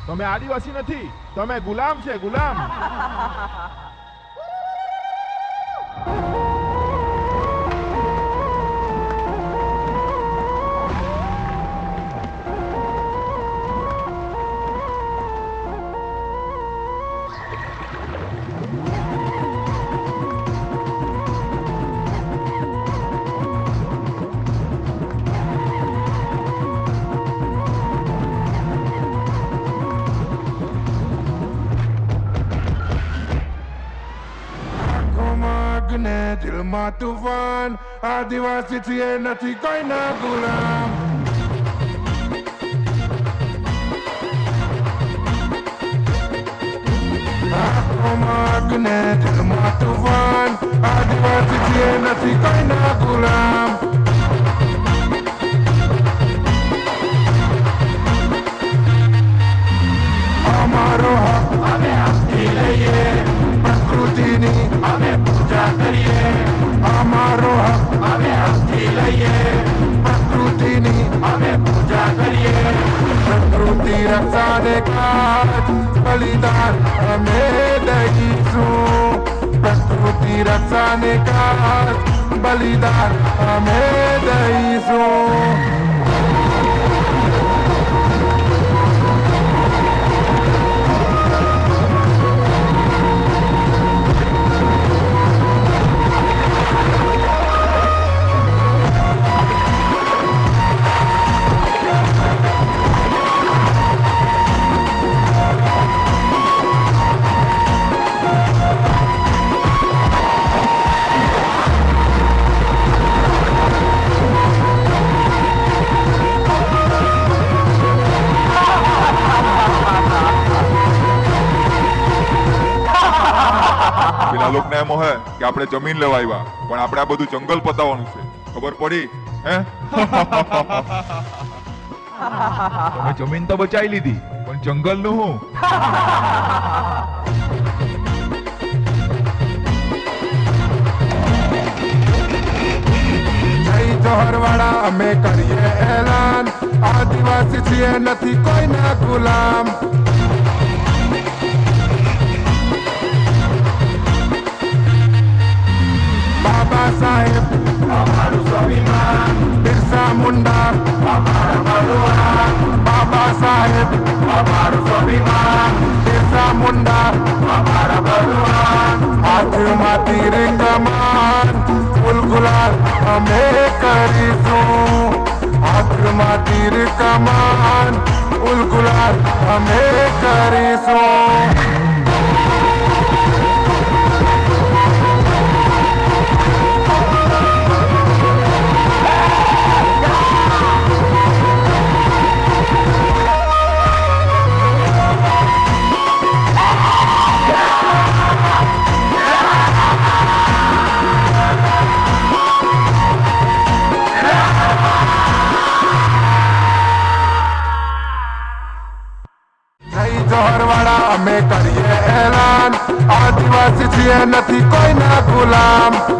તમે આદિવાસી નથી, તમે ગુલામ છે, ગુલામ. દિલમાં તુફાન આદિવાસી છીએ નથી કોઈના ગુલામ આંખોમાં દિલમાં તુફાન આદિવાસી છીએ નથી કોઈના ગુલામ અમારો હક અમે આપી લઈએ પ્રકૃતિની અમે પૂજા કરીએ અમારો હક અમે આપી લઈએ પ્રકૃતિની અમે પૂજા કરીએ પ્રકૃતિ રક્ષાને કાજ બલિદાન અમે દઈશું પ્રકૃતિ રક્ષાને કાજ બલિદાન અમે દઈશું લોકોને એમ હોય કે આપણે જમીન લેવા આવ્યા પણ આપણે આ બધું જંગલ પતાવવાનું છે ખબર પડી હે તમે જમીન તો બચાવી લીધી પણ જંગલ નું હું જોહરવાળા અમે કરીએ એલાન આદિવાસી છીએ નથી કોઈના ગુલામ બાબા સાહેબ અમારું સ્વાભિમાન બિરસા મુંડા અમારા ભગવાન બાબા સાહેબ અમારું સ્વાભિમાન બિરસા મુંડા અમારા ભગવાન હાથમાં તીર કમાન ફૂલ ગુલાલ અમે કરીશું હાથમાં તીર કમાન ફૂલ ગુલાલ અમે કરીશું અમે કરીએ એલાન આદિવાસી છીએ નથી કોઈના ગુલામ